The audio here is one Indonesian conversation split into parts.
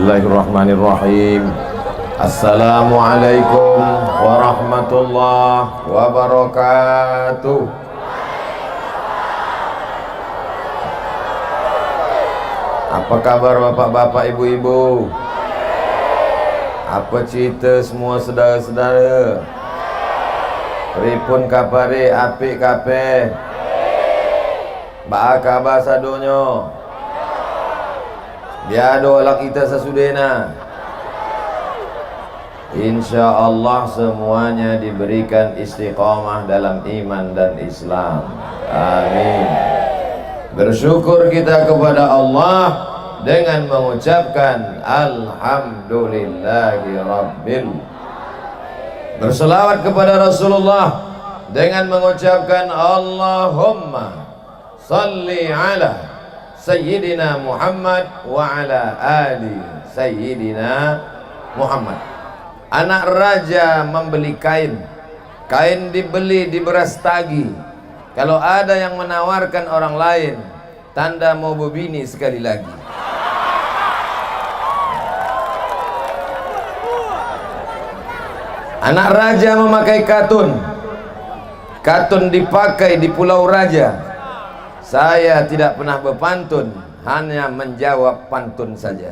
Bismillahirrahmanirrahim. Assalamualaikum warahmatullahi wabarakatuh. Apa kabar bapak-bapak, ibu-ibu? Apa cerita semua saudara-saudara? Pripun kapare, apik kape? Ba kabar sadonyo? Biado lah kita sesudena. Insya Allah semuanya diberikan istiqamah dalam iman dan Islam. Amin. Bersyukur kita kepada Allah dengan mengucapkan Alhamdulillahi Rabbil. Berselawat kepada Rasulullah dengan mengucapkan Allahumma salli ala Sayyidina Muhammad wa ala ali Sayyidina Muhammad. Anak raja membeli kain. Kain dibeli di beras tagi. Kalau ada yang menawarkan orang lain, tanda mau berbini sekali lagi. Anak raja memakai katun. Katun dipakai di Pulau Raja. Saya tidak pernah berpantun, hanya menjawab pantun saja.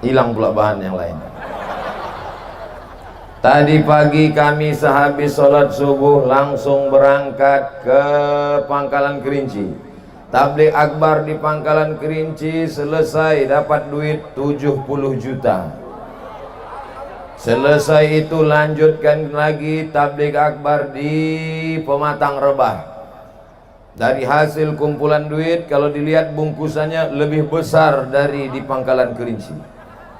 Hilang pula bahan yang lain. Tadi pagi kami sehabis sholat subuh langsung berangkat ke Pangkalan Kerinci. Tabligh akbar di Pangkalan Kerinci selesai, dapat duit 70 juta. Selesai itu lanjutkan lagi tabligh akbar di Pematang Rebah. Dari hasil kumpulan duit, kalau dilihat bungkusannya lebih besar dari di Pangkalan Kerinci.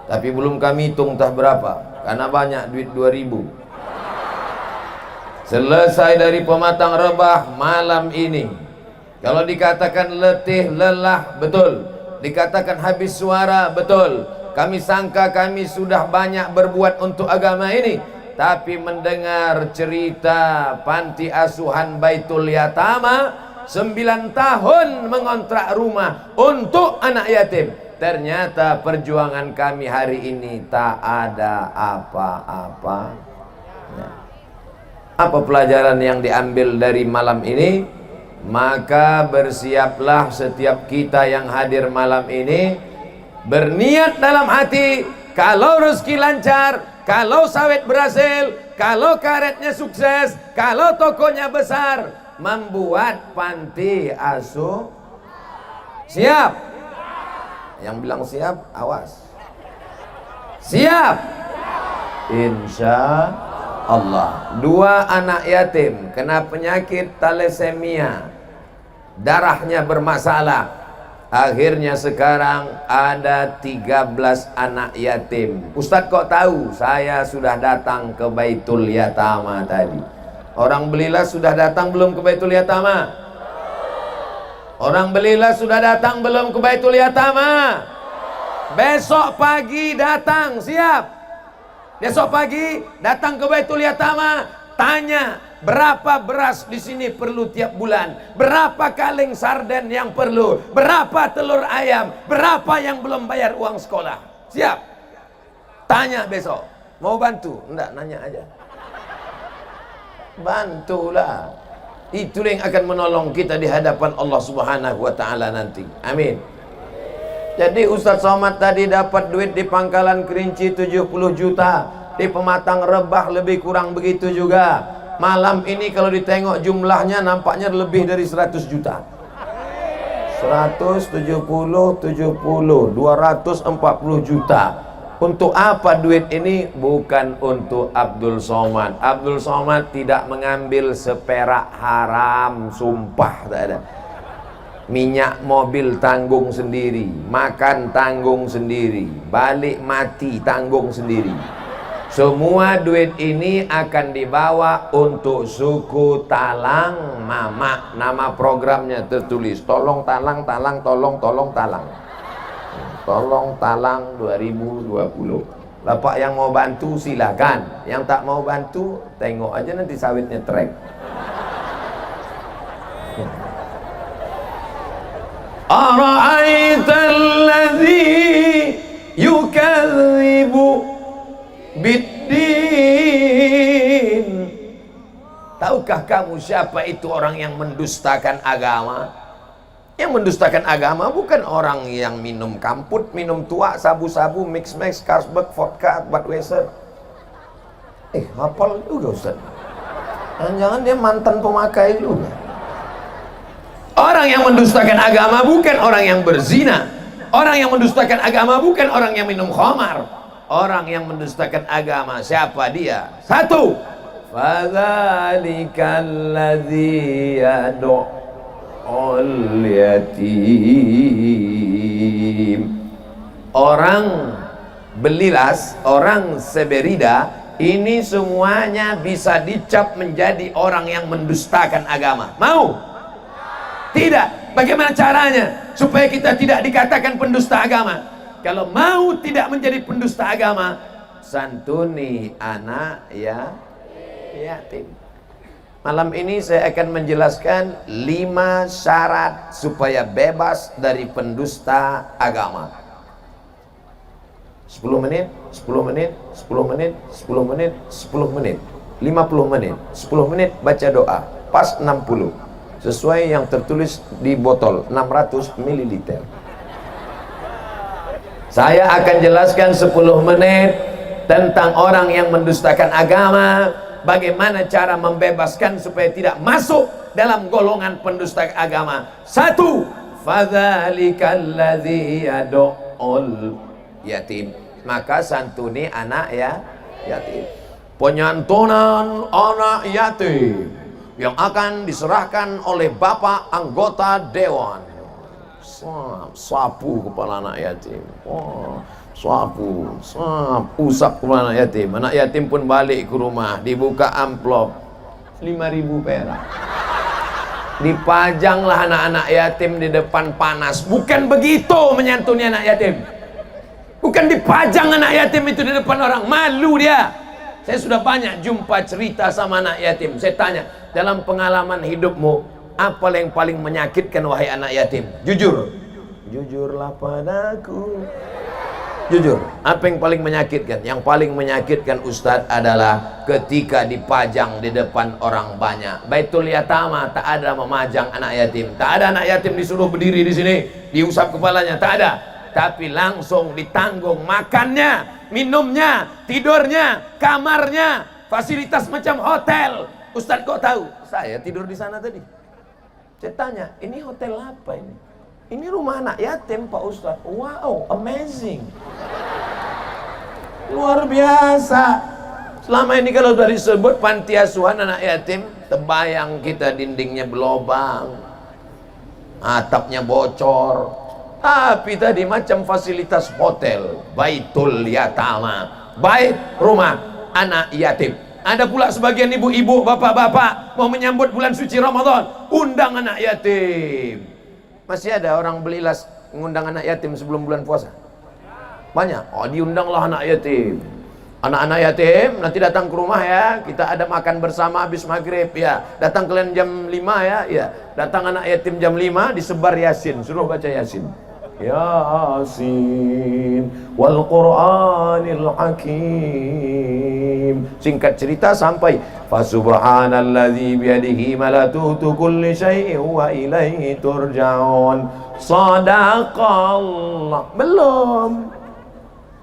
Tapi belum kami hitung entah berapa, karena banyak duit 2000. Selesai dari Pematang Rebah malam ini, kalau dikatakan letih, lelah, betul. Dikatakan habis suara, betul. Kami sangka kami sudah banyak berbuat untuk agama ini, tapi mendengar cerita panti asuhan Baitul Yatama 9 tahun mengontrak rumah untuk anak yatim. Ternyata perjuangan kami hari ini tak ada apa-apa. Apa pelajaran yang diambil dari malam ini? Maka bersiaplah setiap kita yang hadir malam ini, berniat dalam hati, kalau rezeki lancar, kalau sawit berhasil, kalau karetnya sukses, kalau tokonya besar, membuat panti asuh. Siap? Yang bilang siap, awas. Siap? Insya Allah. 2 anak yatim kena penyakit thalassemia, darahnya bermasalah. Akhirnya sekarang ada 13 anak yatim. Ustadz kok tahu? Saya sudah datang ke Baitul Yatama tadi. Orang Belilah sudah datang belum ke Baitul Yatama? Orang Belilah sudah datang belum ke Baitul Yatama? Besok pagi datang, siap? Besok pagi datang ke Baitul Yatama, tanya berapa beras di sini perlu tiap bulan, berapa kaleng sarden yang perlu, berapa telur ayam, berapa yang belum bayar uang sekolah. Siap? Tanya besok. Mau bantu? Enggak, nanya aja. Bantulah. Itu yang akan menolong kita di hadapan Allah Subhanahu wa taala nanti. Amin. Jadi Ustadz Somad tadi dapat duit di Pangkalan Kerinci 70 juta, di Pematang Rebah lebih kurang begitu juga. Malam ini kalau ditengok jumlahnya nampaknya lebih dari 100 juta. 170, 70, 240 juta. Untuk apa duit ini? Bukan untuk Abdul Somad. Abdul Somad tidak mengambil seperak haram, sumpah tak ada. Minyak mobil tanggung sendiri, makan tanggung sendiri, balik mati tanggung sendiri. Semua duit ini akan dibawa untuk suku Talang Mamak. Nama programnya tertulis Tolong Talang, Talang, Tolong, Tolong Talang. Tolong Talang 2020. Bapak yang mau bantu silakan, yang tak mau bantu tengok aja nanti sawitnya trek. ara'aital ladzi yukadzibu biddin. Tahukah kamu siapa itu orang yang mendustakan agama? Yang mendustakan agama bukan orang yang minum kamput, minum tua, sabu-sabu, mix-mix, Carlsberg, vodka, Budweiser. Hafal juga Ustaz. Jangan-jangan dia mantan pemakai juga. Orang yang mendustakan agama bukan orang yang berzina. Orang yang mendustakan agama bukan orang yang minum khamar. Orang yang mendustakan agama siapa dia? Satu, fadzalikal ladzi yad'ul yatim. Orang belilas, orang seberida, ini semuanya bisa dicap menjadi orang yang mendustakan agama. Mau? Tidak. Bagaimana caranya supaya kita tidak dikatakan pendusta agama? Kalau mau tidak menjadi pendusta agama, santuni anak yatim. Malam ini saya akan menjelaskan 5 syarat supaya bebas dari pendusta agama. 10 menit, 10 menit, 10 menit, 10 menit, 10 menit, 50 menit, 10 menit baca doa, pas 60, sesuai yang tertulis di botol, 600 ml. Saya akan jelaskan 10 menit tentang orang yang mendustakan agama, bagaimana cara membebaskan supaya tidak masuk dalam golongan pendusta agama. 1, fadzalikal ladzi yad'ul yatim, maka santuni anak yatim. Penyantunan anak yatim yang akan diserahkan oleh bapak anggota dewan. Sapu kepala anak yatim, usap kepala anak yatim. Anak yatim pun balik ke rumah, dibuka amplop 5.000 perak. Dipajanglah anak-anak yatim di depan panas. Bukan begitu menyantuni anak yatim. Bukan dipajang anak yatim itu di depan orang, malu dia. Saya sudah banyak jumpa cerita sama anak yatim. Saya tanya, dalam pengalaman hidupmu, apa yang paling menyakitkan wahai anak yatim? Jujur. Jujurlah padaku. Jujur, apa yang paling menyakitkan? Yang paling menyakitkan Ustadz adalah ketika dipajang di depan orang banyak. Baitul Yatama tak ada memajang anak yatim. Tak ada anak yatim disuruh berdiri di sini, diusap kepalanya, tak ada. Tapi langsung ditanggung makannya, minumnya, tidurnya, kamarnya, fasilitas macam hotel. Ustadz kok tahu? Saya tidur di sana tadi. Saya tanya, ini hotel apa ini? Ini rumah anak yatim Pak Ustadz. Wow, amazing. Luar biasa. Selama ini kalau sudah disebut panti asuhan anak yatim, terbayang kita dindingnya berlobang, atapnya bocor. Tapi tadi macam fasilitas hotel, Baitul Yatama, bait rumah anak yatim. Ada pula sebagian ibu-ibu, bapak-bapak mau menyambut bulan suci Ramadan, undang anak yatim. Masih ada orang belilas mengundang anak yatim sebelum bulan puasa? Banyak. Oh, diundanglah anak yatim. Anak-anak yatim nanti datang ke rumah ya, kita ada makan bersama habis maghrib ya. Datang kalian jam 5 ya. Datang anak yatim jam 5, disebar Yasin, suruh baca Yasin. Yasin wal Qur'anil Hakim. Singkat cerita sampai fa subhanalladzi biyadihi malakutu kulli syai'in wa ilaihi turja'un. Shadaqallah. Belum.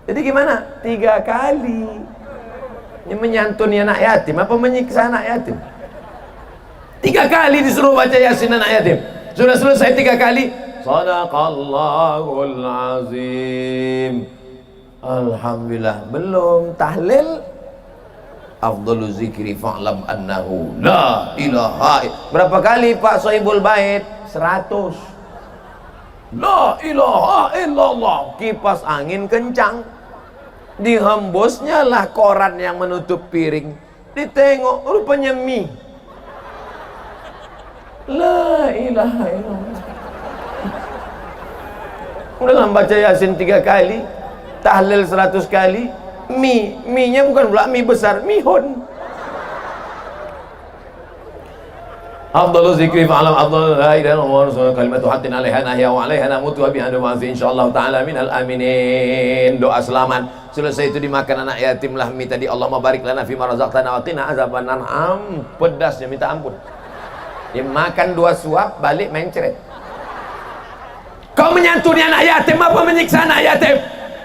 Jadi gimana? 3 kali. Ini menyantuni anak yatim apa menyiksa anak yatim? 3 kali disuruh baca Yasin anak yatim. Sudah selesai 3 kali, Sadaqallahul azim. Alhamdulillah. Belum tahlil. Afdalu zikri fa'lam annahu la ilaha. Berapa kali Pak Sohibul Bait? 100. La ilaha illallah. Kipas angin kencang, dihembusnya lah koran yang menutup piring. Ditengok rupanya mie. La ilaha illallah. Udah baca Yasin 3 kali, tahlil 100 kali, mie-nya bukan pula mie besar, mihun. Afdhalu zikri fa'alam afdhalu la ilaha illallah kalimatu haqqin 'alaiha nahya wa 'alaiha namutu wa biha nub'atsu insyaallah taala minal aminin. Doa selamat selesai itu dimakan anak yatim lah. Mi tadi Allahumma barik lana fima razaqtana wa qina azabannar. Pedasnya minta ampun. Dia makan 2 suap balik mencret. Kau menyantuni anak yatim apa menyiksa anak yatim?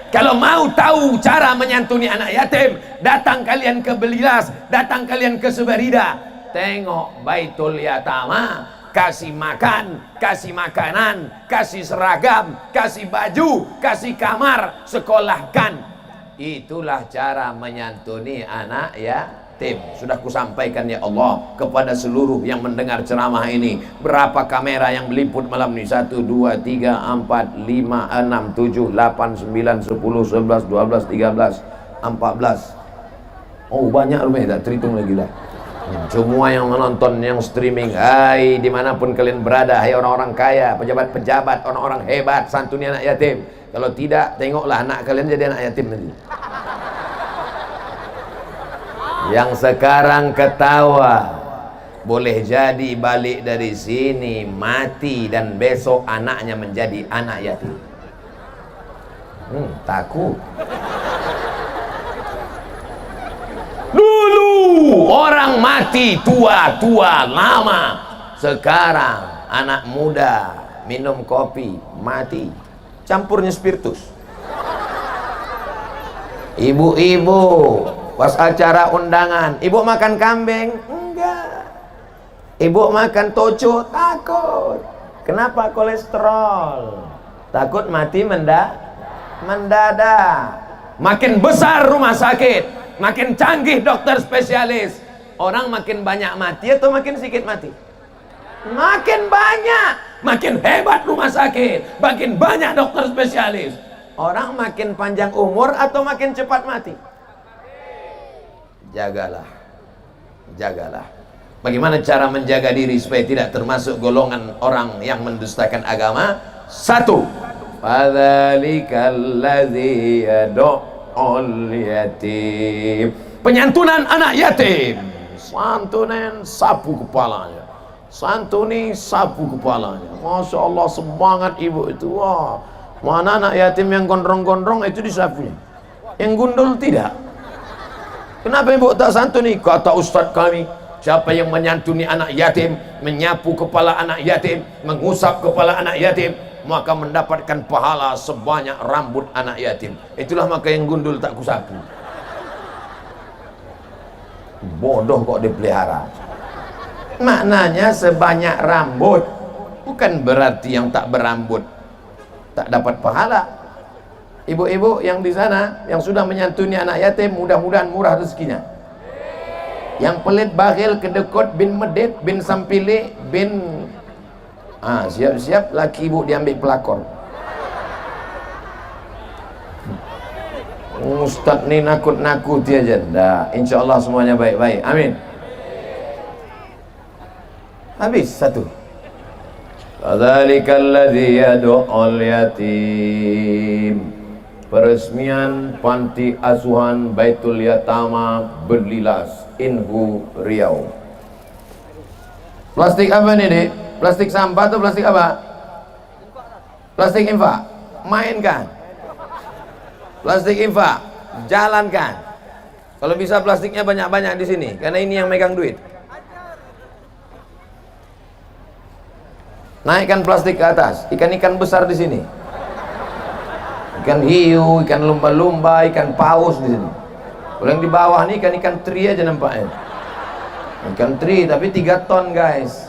Kalau mau tahu cara menyantuni anak yatim, datang kalian ke Belilas, datang kalian ke Sebarida. Tengok Baitul Yatama, kasih makan, kasih makanan, kasih seragam, kasih baju, kasih kamar, sekolahkan. Itulah cara menyantuni anak yatim. Sudah kusampaikan ya Allah kepada seluruh yang mendengar ceramah ini. Berapa kamera yang meliput malam ini? 1, 2, 3, 4, 5, 6, 7, 8, 9, 10, 11, 12, 13, 14. Oh banyak rumah, tak terhitung lagi lah. Semua yang menonton, yang streaming, hai dimanapun kalian berada, hai orang-orang kaya, pejabat-pejabat, orang-orang hebat, santuni anak yatim. Kalau tidak, tengoklah anak kalian jadi anak yatim nanti. Yang sekarang ketawa, boleh jadi balik dari sini mati dan besok anaknya menjadi anak yatim. Takut. Dulu orang mati tua-tua lama. Sekarang anak muda minum kopi mati, campurnya spiritus. Ibu-ibu pas acara undangan, ibu makan kambing? Enggak. Ibu makan toco? Takut. Kenapa? Kolesterol. Takut mati mendadak. Makin besar rumah sakit, makin canggih dokter spesialis, orang makin banyak mati atau makin sedikit mati? Makin banyak. Makin hebat rumah sakit, makin banyak dokter spesialis, orang makin panjang umur atau makin cepat mati? Jagalah, jagalah. Bagaimana cara menjaga diri supaya tidak termasuk golongan orang yang mendustakan agama? 1, fadzalikal ladzi yad'ul yatim. Penyantunan anak yatim. Santunan sapu kepalanya, santuni sapu kepalanya. Masya Allah, semangat ibu itu. Wah, mana anak yatim yang gondrong-gondrong itu disapunya, yang gundul tidak. Kenapa ibu tak santuni? Kata ustadz kami, siapa yang menyantuni anak yatim, menyapu kepala anak yatim, mengusap kepala anak yatim, maka mendapatkan pahala sebanyak rambut anak yatim. Itulah maka yang gundul tak kusapu. Bodoh kok dipelihara. Maknanya sebanyak rambut bukan berarti yang tak berambut tak dapat pahala. Ibu-ibu yang di sana yang sudah menyantuni anak yatim, mudah-mudahan murah rezekinya. Yang pelit, bakhil, kedekut, bin medit, bin sampili, bin siap-siap laki ibu diambil pelakor. Ustaz ni nakut-nakuti aja. Dah, insyaallah semuanya baik-baik. Amin. Habis 1. Fadzalikal ladzi yad'ul yatim. Peresmian panti asuhan Baitul Yatama Belilas, Inhu, Riau. Plastik apa nih, Dik? Plastik sampah atau plastik apa? Plastik infak. Mainkan. Plastik infak, jalankan. Kalau bisa plastiknya banyak-banyak di sini, karena ini yang megang duit. Naikkan plastik ke atas, ikan-ikan besar di sini. Ikan hiu, ikan lumba-lumba, ikan paus di sini. Kalau yang di bawah nih ikan-ikan teri aja nampaknya. Ikan teri tapi 3 ton, guys.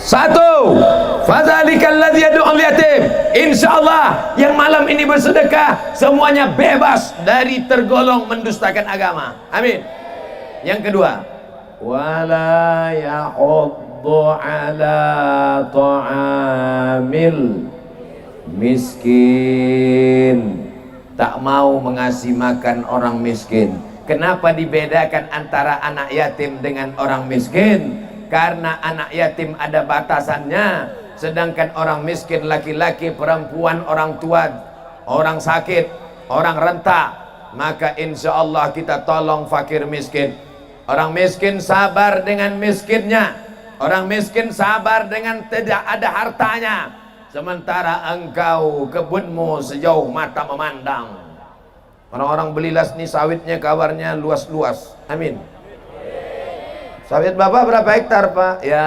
Satu, fadzalikal ladzi yad'ul yatim. Insyaallah yang malam ini bersedekah semuanya bebas dari tergolong mendustakan agama. Amin. Yang kedua, wala yahuddu ala ta'amil miskin. Tak mau mengasih makan orang miskin. Kenapa dibedakan antara anak yatim dengan orang miskin? Karena anak yatim ada batasannya, sedangkan orang miskin laki-laki, perempuan, orang tua orang sakit, orang renta, maka insya Allah kita tolong fakir miskin. Orang miskin sabar dengan miskinnya, orang miskin sabar dengan tidak ada hartanya, sementara engkau kebunmu sejauh mata memandang. Orang-orang beli lasni sawitnya kabarnya luas-luas. Amin. Sawit bapak berapa hektar pak? Ya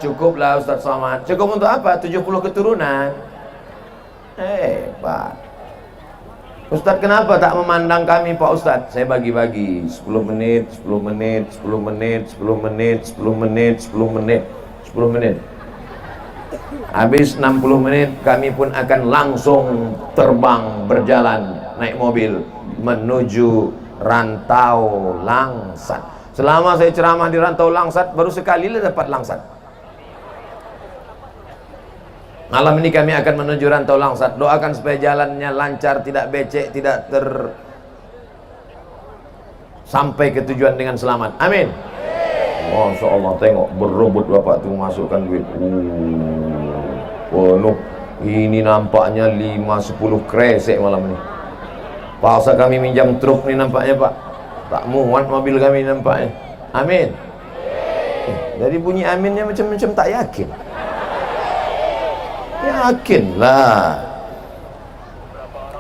cukup lah Ustadz Somad. Cukup untuk apa? 70 keturunan. Hebat. Ustadz kenapa tak memandang kami Pak Ustadz? Saya bagi-bagi 10 menit, 10 menit, 10 menit, 10 menit, 10 menit, 10 menit, 10 menit. Habis 60 menit kami pun akan langsung terbang berjalan naik mobil menuju Rantau Langsat. Selama saya ceramah di Rantau Langsat baru sekali dapat langsat. Malam ini kami akan menuju Rantau Langsat. Doakan supaya jalannya lancar, tidak becek, tidak sampai ke tujuan dengan selamat. Amin. Masya Allah, tengok berebut bapak tuh masukkan duit. Penuh. Ini nampaknya 5-10 kresek malam ini. Paksa kami minjam truk nih nampaknya pak. Tak muat mobil kami nampaknya. Amin. Dari bunyi aminnya macam-macam tak yakin. Yakinlah.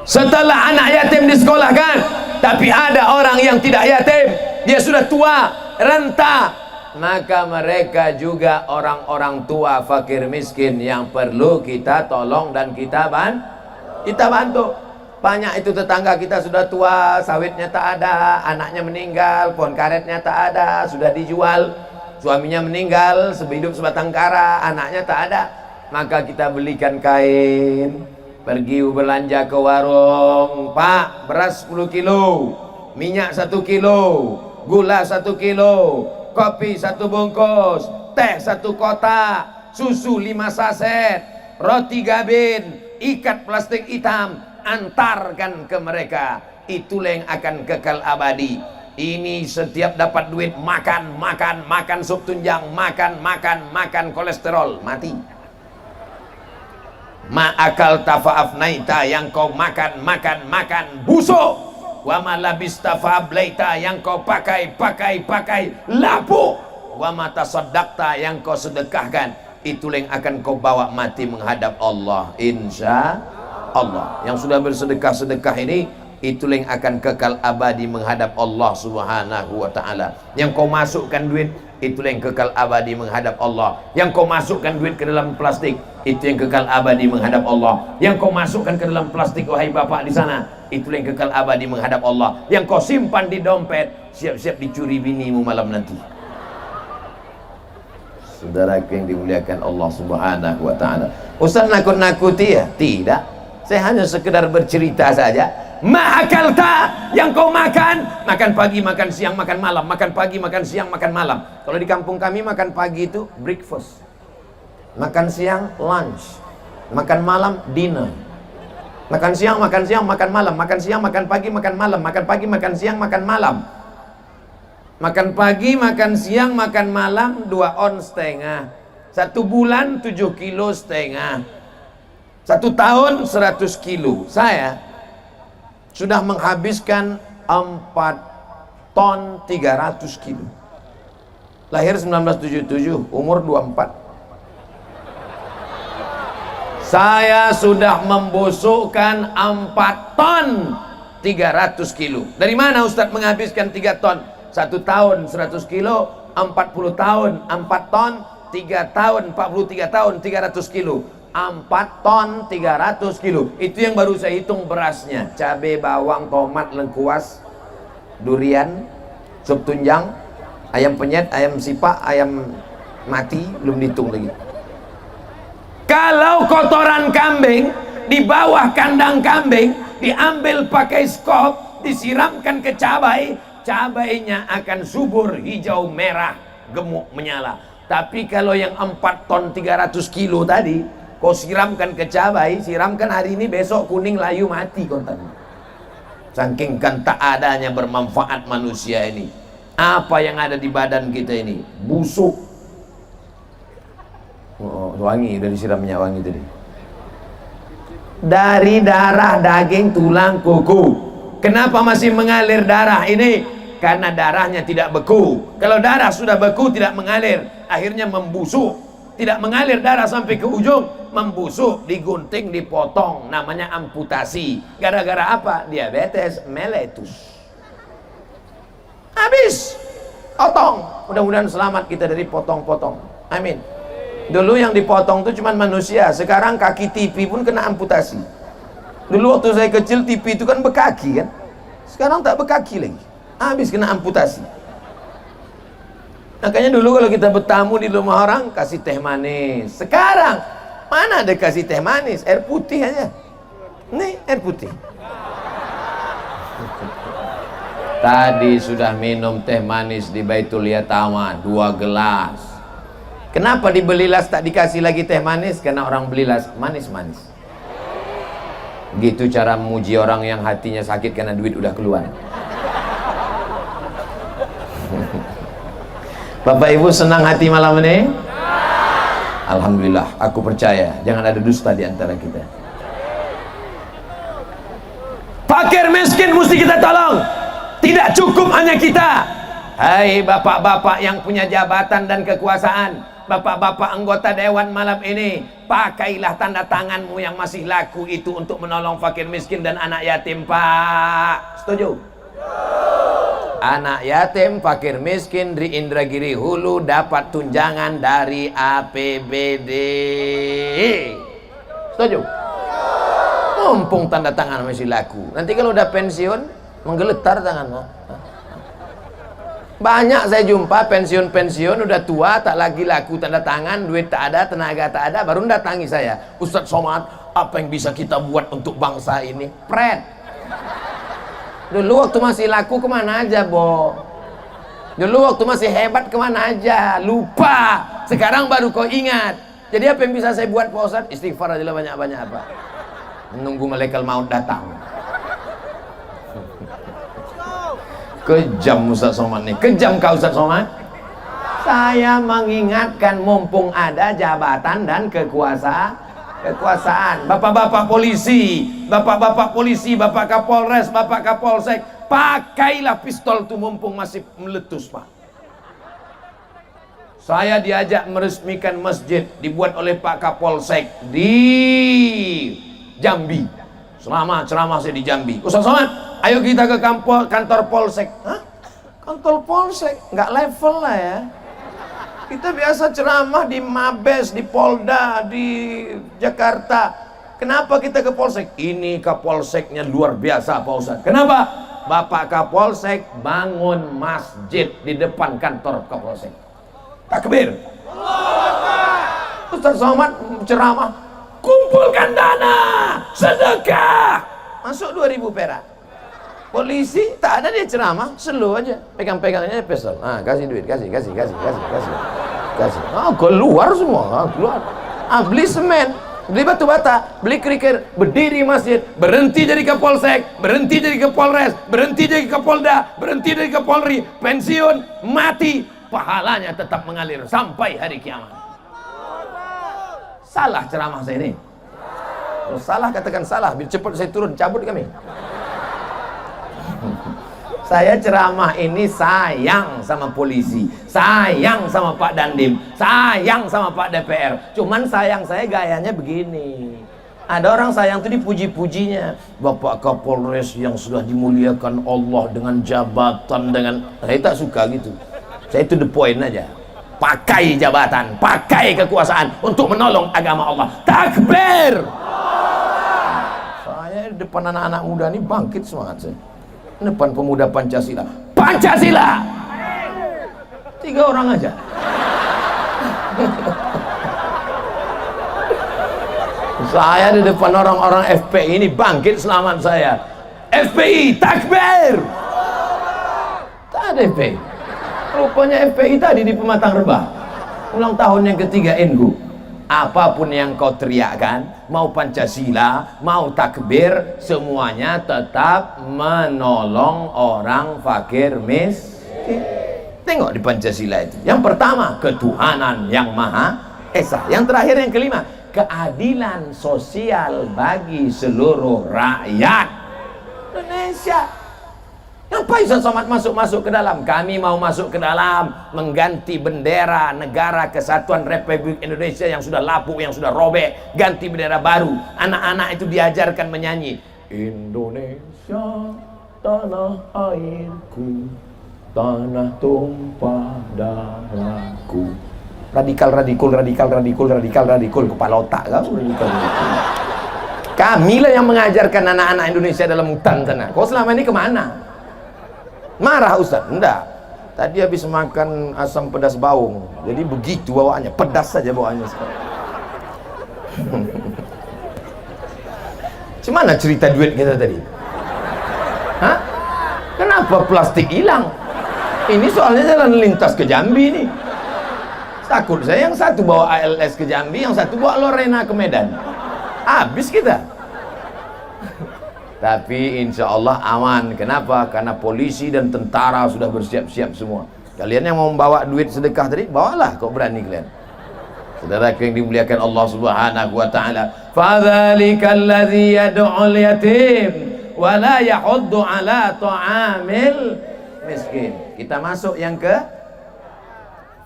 Setelah anak yatim disekolahkan, tapi ada orang yang tidak yatim, dia sudah tua, renta, maka mereka juga orang-orang tua fakir miskin yang perlu kita tolong dan kita bantu. Banyak itu tetangga kita sudah tua, sawitnya tak ada, anaknya meninggal, pohon karetnya tak ada, sudah dijual, suaminya meninggal, sehidup sebatang kara, anaknya tak ada, maka kita belikan kain, pergi belanja ke warung. Pak, beras 10 kilo, minyak 1 kilo, gula 1 kilo, kopi 1 bungkus, teh 1 kotak, susu 5 saset, roti gabin, ikat plastik hitam, antarkan ke mereka. Itulah yang akan kekal abadi. Ini setiap dapat duit makan sup tunjang, makan kolesterol, mati. Ma'akal tafa'afnaita, yang kau makan busuk. Wa ma labista fa'ablaita, yang kau pakai lapuk. Wa ma tasaddaqta, yang kau sedekahkan, itulah yang akan kau bawa mati menghadap Allah insya Allah. Yang sudah bersedekah ini, itulah yang akan kekal abadi menghadap Allah Subhanahu wa ta'ala. Yang kau masukkan duit, itulah yang kekal abadi menghadap Allah. Yang kau masukkan duit ke dalam plastik, itu yang kekal abadi menghadap Allah. Yang kau masukkan ke dalam plastik, wahai bapak di sana, itulah yang kekal abadi menghadap Allah. Yang kau simpan di dompet, siap-siap dicuri binimu malam nanti. Saudara yang dimuliakan Allah Subhanahu wa ta'ala. Ustaz nakut-nakuti ya? Tidak. Saya hanya sekedar bercerita saja. Ma'akalta, yang kau makan pagi, makan siang, makan malam, makan pagi, makan siang, makan malam. Kalau di kampung kami makan pagi itu breakfast, makan siang lunch, makan malam dinner, makan siang, makan malam, makan siang, makan pagi, makan malam, makan pagi, makan siang, makan malam, makan pagi, makan siang, makan malam, 2 ons setengah. 1 bulan 7,5 kilo. 1 tahun 100 kilo. Saya sudah menghabiskan 4 ton 300 kilo. Lahir 1977, umur 24. Saya sudah membusukkan 4 ton 300 kilo. Dari mana Ustadz menghabiskan 3 ton? 1 tahun 100 kilo, 40 tahun 4 ton, 3 tahun 43 tahun 300 kilo. 4 ton 300 kilo. Itu yang baru saya hitung berasnya. Cabai, bawang, tomat, lengkuas, durian, sup tunjang, ayam penyet, ayam sipak, ayam mati, belum dihitung lagi. Kalau kotoran kambing di bawah kandang kambing diambil pakai skop, disiramkan ke cabai, cabainya akan subur, hijau, merah, gemuk, menyala. Tapi kalau yang 4 ton 300 kilo tadi, kau siramkan ke cabai, siramkan hari ini, besok kuning, layu, mati kontan. Saking kan tak adanya bermanfaat manusia ini. Apa yang ada di badan kita ini? Busuk. Oh, wangi, udah disiram minyak wangi tadi. dari darah, daging, tulang, kuku. Kenapa masih mengalir darah ini? Karena darahnya tidak beku. Kalau darah sudah beku tidak mengalir, akhirnya membusuk. Tidak mengalir darah sampai ke ujung, membusuk, digunting, dipotong, namanya amputasi. Gara-gara apa? Diabetes mellitus. Habis, potong. Mudah-mudahan selamat kita dari potong-potong. Amin. Dulu yang dipotong itu cuma manusia, sekarang kaki tipi pun kena amputasi. Dulu waktu saya kecil tipi itu kan bekaki kan, sekarang tak bekaki lagi, habis kena amputasi. Makanya dulu kalau kita bertamu di rumah orang kasih teh manis, sekarang mana ada kasih teh manis, air putih aja. Nih air putih. Tadi sudah minum teh manis di Baitul Yatama 2 gelas. Kenapa dibeli las tak dikasih lagi teh manis? Karena orang beli las manis-manis. Gitu cara memuji orang yang hatinya sakit karena duit udah keluar. Bapak Ibu senang hati malam ini? Alhamdulillah, aku percaya jangan ada dusta di antara kita. Fakir miskin mesti kita tolong. Tidak cukup hanya kita. Hai bapak-bapak yang punya jabatan dan kekuasaan, bapak-bapak anggota dewan malam ini, pakailah tanda tanganmu yang masih laku itu untuk menolong fakir miskin dan anak yatim, Pak. Setuju? Anak yatim, fakir miskin di Indragiri Hulu dapat tunjangan dari APBD. Setuju? Mumpung tanda tangan masih laku. Nanti kalau udah pensiun menggeletar tanganmu. Banyak saya jumpa pensiun-pensiun udah tua tak lagi laku tanda tangan, duit tak ada, tenaga tak ada, baru datangi saya, Ustadz Somad, apa yang bisa kita buat untuk bangsa ini? Pret. Dulu waktu masih laku kemana aja, Bo? Dulu waktu masih hebat kemana aja? Lupa. Sekarang baru kau ingat. Jadi apa yang bisa saya buat, Pak Ustadz? Istighfar aja lah banyak-banyak apa? Menunggu malaikat maut datang. Kejam Ustadz Somad nih. Kejam kau Ustadz Somad? Saya mengingatkan mumpung ada jabatan dan kekuasaan. Bapak-bapak polisi, bapak-bapak polisi, bapak Kapolres, bapak Kapolsek, pakailah pistol itu mumpung masih meletus, Pak. Saya diajak meresmikan masjid dibuat oleh Pak Kapolsek di Jambi. Selama ceramah saya di Jambi, Ustadz Somad, ayo kita ke kantor Polsek. Hah? Kantor Polsek? Nggak level lah ya. Kita biasa ceramah di Mabes, di Polda, di Jakarta. Kenapa kita ke Polsek? Ini Kapolseknya luar biasa, Pak Ustadz. Kenapa? Bapak Kapolsek bangun masjid di depan kantor Kapolsek. Takbir. Ustadz Somad ceramah, kumpulkan dana, sedekah, masuk 2.000 perak. Polisi tak ada dia ceramah, slow aja, pegang-pegangnya pistol. Ah, kasih duit, kasih. Ah, keluar semua, keluar. Ah, beli semen, beli batu bata, beli kerikil, berdiri masjid, berhenti jadi Kapolsek, berhenti jadi Kapolres, berhenti jadi Kapolda, berhenti jadi Kapolri, pensiun, mati, pahalanya tetap mengalir sampai hari kiamat. Salah ceramah saya ini. Kalau salah katakan salah, biar cepat saya turun cabut kami. Saya ceramah ini sayang sama polisi, sayang sama Pak Dandim, sayang sama Pak DPR. Cuman sayang saya gayanya begini. Ada orang sayang tuh dipuji-pujinya. Bapak Kapolres yang sudah dimuliakan Allah dengan jabatan, dengan... Saya tak suka gitu. Saya itu the point aja. Pakai jabatan, pakai kekuasaan untuk menolong agama Allah. Takbir. Saya di depan anak-anak muda ini bangkit semangat saya. Depan pemuda Pancasila. Pancasila. 3 orang aja. Saya di depan orang-orang FPI ini bangkit selamat saya. FPI, takbir. Tak ada FPI. Rupanya FPI tadi di Pematang Rebah ulang tahun yang ketiga NGU. Apapun yang kau teriakkan, mau Pancasila, mau takbir, semuanya tetap menolong orang fakir miskin. Tengok di Pancasila itu. Yang pertama, ketuhanan yang Maha Esa. Yang terakhir, yang kelima, keadilan sosial bagi seluruh rakyat Indonesia. Ngapain Ustaz Somad masuk ke dalam? Kami mau masuk ke dalam mengganti bendera negara kesatuan Republik Indonesia yang sudah lapuk, yang sudah robek, ganti bendera baru. Anak-anak itu diajarkan menyanyi Indonesia tanah airku, tanah tumpah darahku. Radikal, kepala otak kau. Kamilah yang mengajarkan anak-anak Indonesia dalam hutan sana. Kau selama ini kemana? Marah Ustaz? Enggak. Tadi habis makan asam pedas baung, jadi begitu bawaannya, pedas saja bawaannya sekarang. Gimana cerita duit kita tadi? Hah? Kenapa plastik hilang? Ini soalnya jalan lintas ke Jambi nih. Takut saya yang satu bawa ALS ke Jambi, yang satu bawa Lorena ke Medan. Habis kita. Tapi insya Allah aman. Kenapa? Karena polisi dan tentara sudah bersiap-siap semua. Kalian yang mau membawa duit sedekah tadi, bawalah, kok berani kalian. Saudara yang dimuliakan Allah Subhanahu wa taala, fadzalikal ladzi yad'ul yatim wa la yahuddu ala ta'amil miskin. Kita masuk yang ke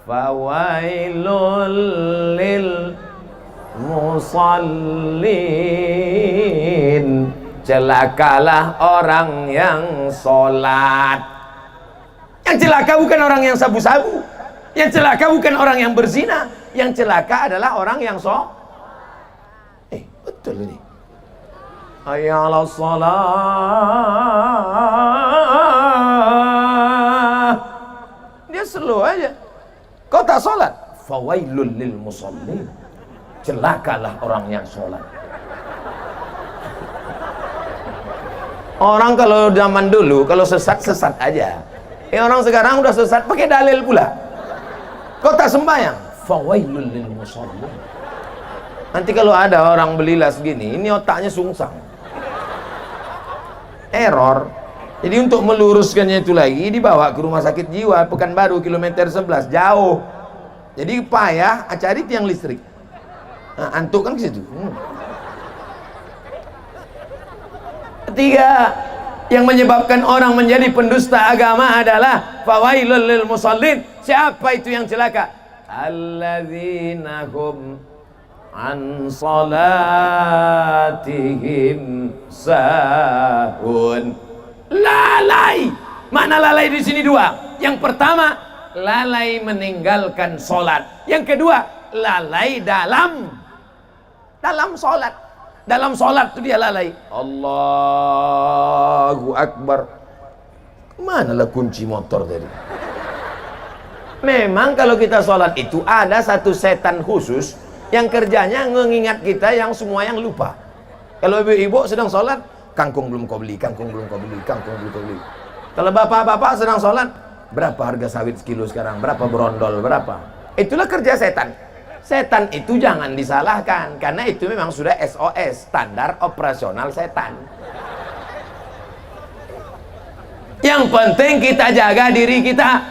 fawailul lil musallin. Celakalah orang yang sholat. Yang celaka bukan orang yang sabu-sabu, yang celaka bukan orang yang berzina, yang celaka adalah orang yang betul ini. Hayya 'alas shalah. Dia slow aja. Kau tak sholat, fawailul lil musallin. Celakalah orang yang sholat. Orang kalau zaman dulu kalau sesat aja. Orang sekarang udah sesat pakai dalil pula. Kau tak sembahyang, fawailul lil musallin. Nanti kalau ada orang belilas gini, ini otaknya sungsang. Error. Jadi untuk meluruskannya itu lagi dibawa ke rumah sakit jiwa Pekanbaru kilometer 11, jauh. Jadi payah cari tiang listrik. Nah, antuk kan ke situ. Ketiga, yang menyebabkan orang menjadi pendusta agama adalah fawailul lil musallin. Siapa itu yang celaka? Alladzina hum an salatihim sahun. Lalai. Makna lalai di sini dua. Yang pertama, lalai meninggalkan sholat. Yang kedua, lalai dalam sholat. Dalam sholat itu dia lalai. Allahu Akbar. Manalah kunci motor tadi? Memang kalau kita sholat itu ada satu setan khusus yang kerjanya mengingat kita yang semua yang lupa. Kalau ibu-ibu sedang sholat, kangkung belum kau beli, kangkung belum kau beli, kangkung belum kau beli. Kalau bapak-bapak sedang sholat, berapa harga sawit sekilo sekarang, berapa berondol, berapa. Itulah kerja setan. Setan itu jangan disalahkan, karena itu memang sudah SOS, standar operasional setan. Yang penting kita jaga diri kita,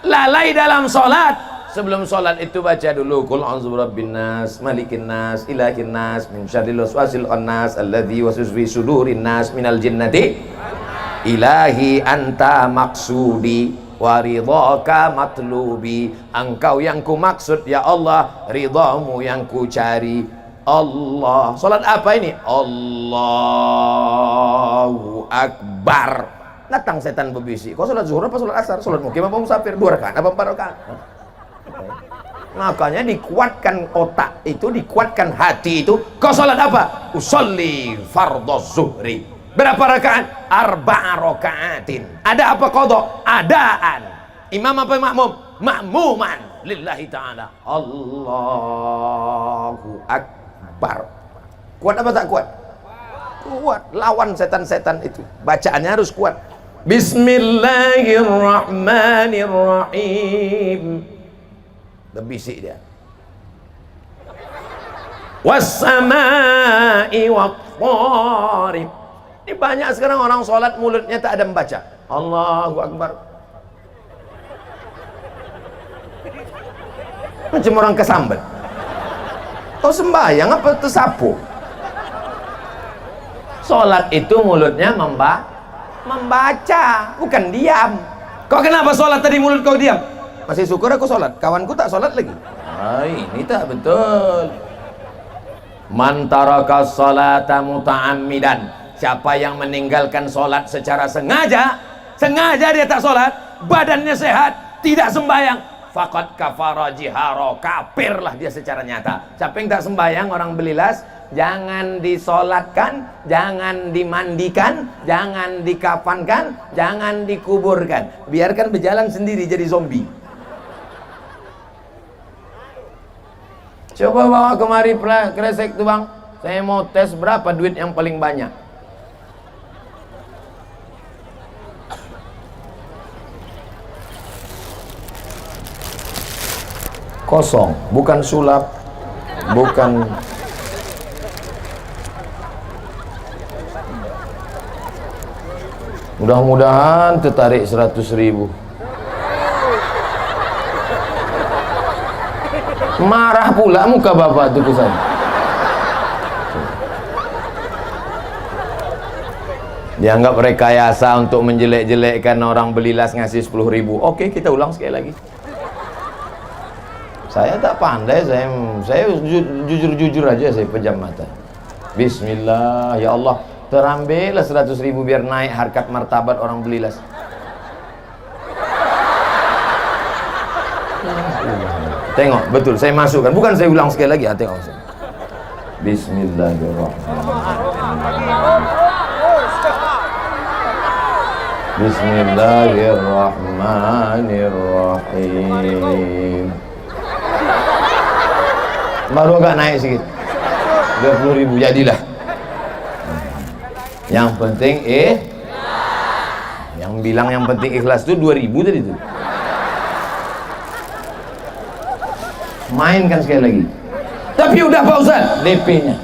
lalai dalam sholat. Sebelum sholat itu baca dulu Qul a'udzu birabbin nas, malikin nas, ilahin nas, min syarril waswasil khannas, alladzi waswisu fi sudurin nas minal jinnati. Ilahi anta maksudi waridhaka matlubi. Engkau yang ku maksud ya Allah, ridhamu yang ku cari. Allah. Salat apa ini? Allahu Akbar. Datang setan berbisik. Kau salat zuhur apa salat asar? Salat mukim apa musafir? 2 rakaat apa 4 rakaat? Makanya dikuatkan otak itu, dikuatkan hati itu. Kau salat apa? Usolli fardhu zuhri. Berapa rakaat? 4 rakaatin. Ada apa qadha? Adaan. Imam apa makmum? Makmuman lillahi ta'ala. Allahu Akbar. Kuat apa tak kuat? Kuat. Lawan setan-setan itu. Bacaannya harus kuat. Bismillahirrahmanirrahim. Berbisik dia. Was-samaa'i wat-thariq. Ini banyak sekarang orang sholat mulutnya tak ada membaca. Allahu Akbar. Macam orang kesambet. Kau sembahyang apa tersapu? Sholat itu mulutnya membaca, bukan diam. Kau kenapa sholat tadi mulut kau diam? Masih syukur aku sholat, kawanku tak sholat lagi. Ini tak betul. Man taraka sholata muta'ammidan, siapa yang meninggalkan sholat secara sengaja dia tak sholat, badannya sehat, tidak sembahyang, faqad kafara jihara, kafirlah dia secara nyata. Siapa yang tak sembahyang, orang belilas, jangan disolatkan, jangan dimandikan, jangan dikafankan, jangan dikuburkan, biarkan berjalan sendiri jadi zombie. Coba bawa kemari kresek tuh bang, saya mau tes berapa duit yang paling banyak. Kosong, bukan sulap, bukan. Mudah-mudahan tertarik 100.000. Marah pula muka bapak tuh kesan. Dianggap rekayasa untuk menjelek-jelekkan orang belilas ngasih 10.000. Oke, kita ulang sekali lagi. Saya tak pandai, saya jujur-jujur aja, saya pejam mata. Bismillah, ya Allah, terambillah 100.000 biar naik harkat martabat orang belilas. Tengok, betul, saya masukkan, bukan saya ulang sekali lagi, tengok. Bismillahirrahmanirrahim. Bismillahirrahmanirrahim. Baru agak naik sedikit, 20.000 jadilah. Yang penting yang bilang yang penting ikhlas tuh 2.000 tadi tuh. Mainkan sekali lagi. Tapi udah Pak Ustaz, DP-nya.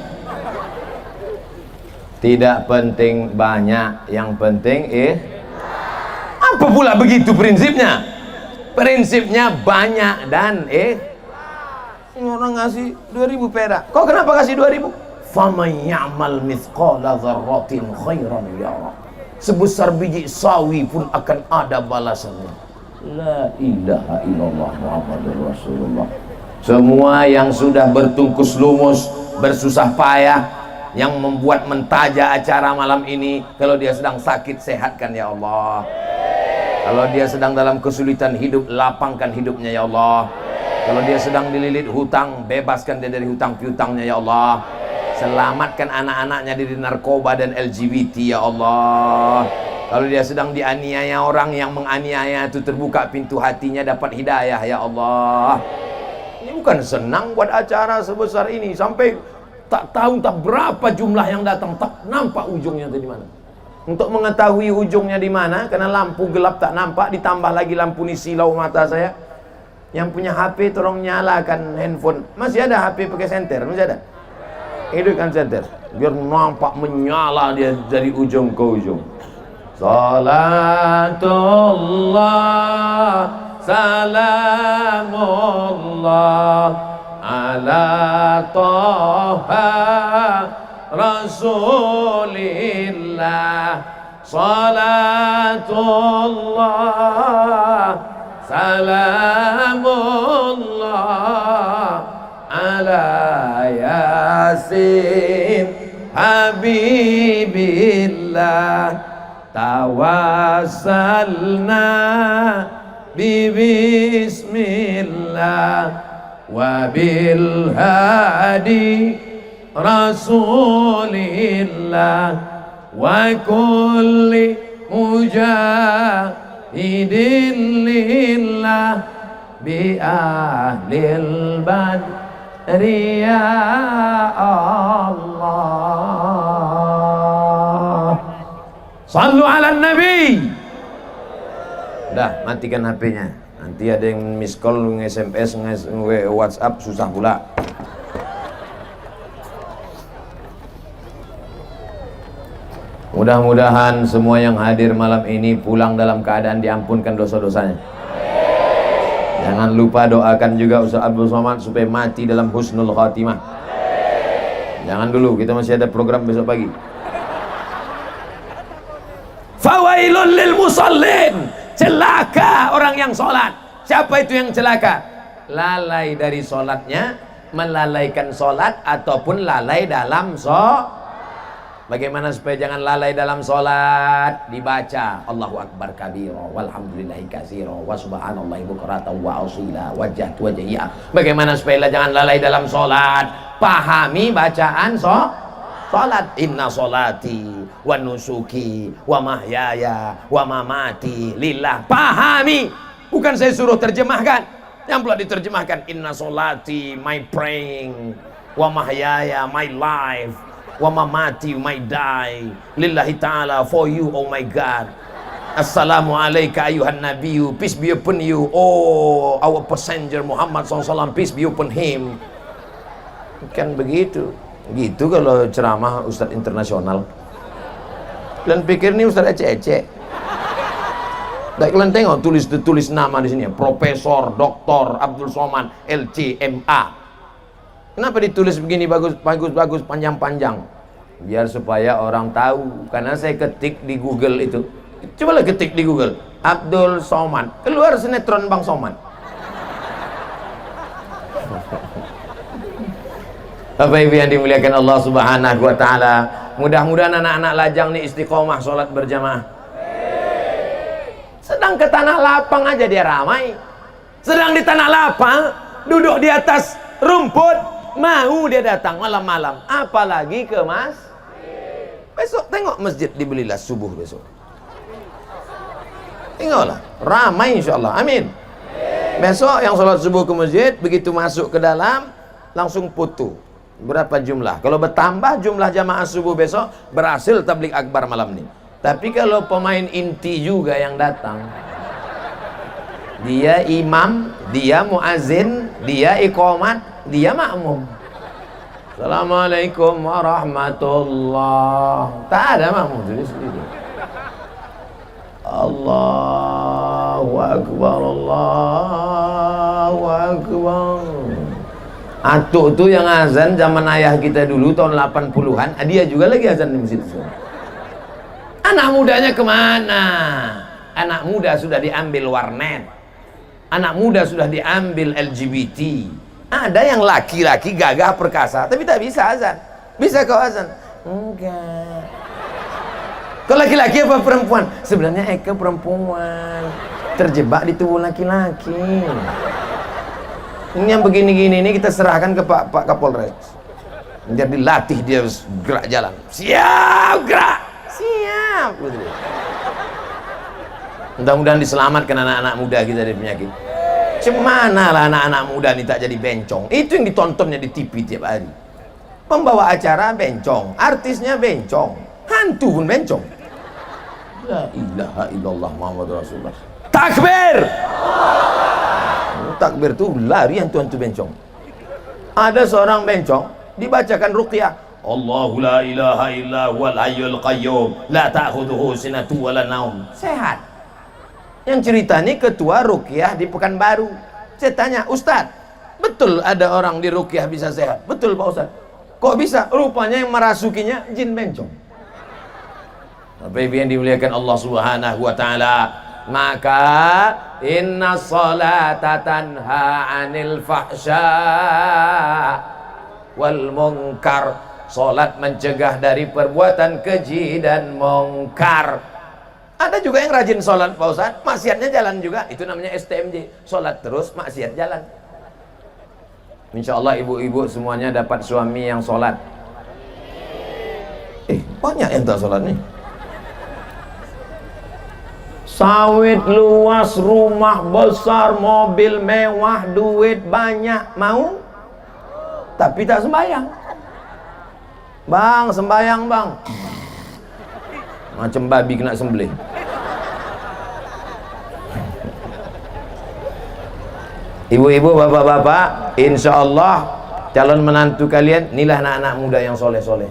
Tidak penting banyak, yang penting apa pula begitu prinsipnya? Prinsipnya banyak dan orang ngasih 2.000 perak. Kok kenapa kasih 2.000? Faman ya'mal mithqala dzarratin khairan yara. Sebesar biji sawi pun akan ada balasannya. La ilaha illallah Muhammadur Rasulullah. Semua yang sudah bertungkus lumus, bersusah payah, yang membuat mentaja acara malam ini, kalau dia sedang sakit, sehatkan ya Allah. Kalau dia sedang dalam kesulitan hidup, lapangkan hidupnya ya Allah. Kalau dia sedang dililit hutang, bebaskan dia dari hutang piutangnya ya Allah. Selamatkan anak-anaknya dari narkoba dan LGBT ya Allah. Kalau dia sedang dianiaya orang, yang menganiaya itu terbuka pintu hatinya, dapat hidayah ya Allah. Ini bukan senang buat acara sebesar ini, sampai tak tahu tak berapa jumlah yang datang, tak nampak ujungnya di mana. Untuk mengetahui ujungnya di mana, karena lampu gelap tak nampak, ditambah lagi lampu ni silau mata saya. Yang punya HP tolong nyalakan handphone. Masih ada HP pakai senter? Masih ada? Hidupkan senter biar nampak menyala dia dari ujung ke ujung. Salatullah salamullah ala Taha Rasulillah. Salatullah salamullah ala Yasin Habibillah. Tawassalna bismillah wa bil hadi rasulillah wa kulli mujahidin lillah bi ahlil badri ya Allah. Sallu ala nabi. Udah, matikan HP-nya. Nanti ada yang miss call, nge-SMS, nge-WhatsApp, susah pula. Mudah-mudahan semua yang hadir malam ini pulang dalam keadaan diampunkan dosa-dosanya. Jangan lupa doakan juga Ustaz Abdul Somad supaya mati dalam husnul khatimah. Jangan dulu, kita masih ada program besok pagi. Fawailul lil musallin, celaka orang yang sholat. Siapa itu yang celaka? Lalai dari sholatnya, melalaikan sholat, ataupun lalai dalam sholat. Bagaimana supaya jangan lalai dalam sholat? Dibaca Allahu Akbar kabira walhamdulillahi katsira wa subhanallahi bukratan wa asila wajhat wajhiya. Bagaimana supaya jangan lalai dalam sholat? Pahami bacaan sholat. Inna sholati wa nusuki wa mahyaya wa mamati lillah. Pahami, bukan saya suruh terjemahkan. Yang pula diterjemahkan inna sholati, my praying, wa mahyaya, my life, wa mamati, my die, lillahi ta'ala, for you, oh my God. Assalamu alayka ayuhan nabiyyu, peace be upon you, oh our passenger Muhammad SAW, peace be upon him. Kan begitu. Gitu kalau ceramah Ustadz internasional. Kalian pikir ini Ustadz ecek-ecek? Kalian tengok tulis nama di sini, Profesor Dr. Abdul Somad LCMA. Kenapa ditulis begini bagus, panjang-panjang? Biar supaya orang tahu. Karena saya ketik di Google itu. Cobalah ketik di Google Abdul Somad, keluar sinetron Bang Somad. Bapak Ibu yang dimuliakan Allah Subhanahu wa taala, mudah-mudahan anak-anak lajang nih istiqomah sholat berjamaah. Sedang ke tanah lapang aja dia ramai. Sedang di tanah lapang, duduk di atas rumput, mau dia datang malam-malam, apalagi ke masjid. Besok tengok masjid dibelilah subuh besok. Tengoklah, ramai insyaallah. Amin. Besok yang sholat subuh ke masjid, begitu masuk ke dalam langsung foto. Berapa jumlah? Kalau bertambah jumlah jamaah subuh besok, berhasil tablik akbar malam ini. Tapi kalau pemain inti juga yang datang, dia imam, dia muazin, dia iqamat, dia makmum. Assalamualaikum warahmatullah. Tak ada makmum tulis sendiri. Allahu akbar, Allahu akbar. Atuk tuh yang azan zaman ayah kita dulu tahun 80-an, dia juga lagi azan di masjid. Anak mudanya kemana? Anak muda sudah diambil warnet, anak muda sudah diambil LGBT. Ada yang laki-laki gagah perkasa tapi tak bisa azan. Bisa kau azan? Enggak. Kau laki-laki apa perempuan? Sebenarnya Eka perempuan, terjebak di tubuh laki-laki. Ini yang begini-gini ini kita serahkan ke Pak Kapolres. Biar dilatih dia gerak jalan. Siap gerak. Siap. Mudah-mudahan diselamatkan anak-anak muda kita dari penyakit. Cemana lah anak-anak muda ini tak jadi bencong. Itu yang ditontonnya di TV tiap hari. Pembawa acara bencong, artisnya bencong, hantu pun bencong. La ilaha illallah Muhammad Rasulullah. Takbir. Takbir tuh lari hantu-hantu bencong. Ada seorang bencong dibacakan ruqyah. Allahu la ilaha illa huwal hayyul qayyum la ta'khudhuhu sinatun wa la naum. Sehat. Yang cerita ini ketua ruqyah di Pekanbaru. Saya tanya, Ustadz, betul ada orang di ruqyah bisa sehat? Betul Pak Ustadz. Kok bisa? Rupanya yang merasukinya jin bencong. Bapak Ibu yang dimuliakan Allah Subhanahu wa taala, maka inna sholata tanha 'anil fahsya wal munkar. Salat mencegah dari perbuatan keji dan mungkar. Ada juga yang rajin salat Pak Ustaz, maksiatnya jalan juga. Itu namanya STMJ, salat terus maksiat jalan. Insyaallah ibu-ibu semuanya dapat suami yang salat. Banyak yang tak salat nih. Sawit luas, rumah besar, mobil mewah, duit banyak, mau? Tapi tak sembahyang. Bang, sembahyang bang. Macam babi kena sembelih. Ibu-ibu, bapak-bapak, insya Allah calon menantu kalian inilah anak-anak muda yang soleh-soleh.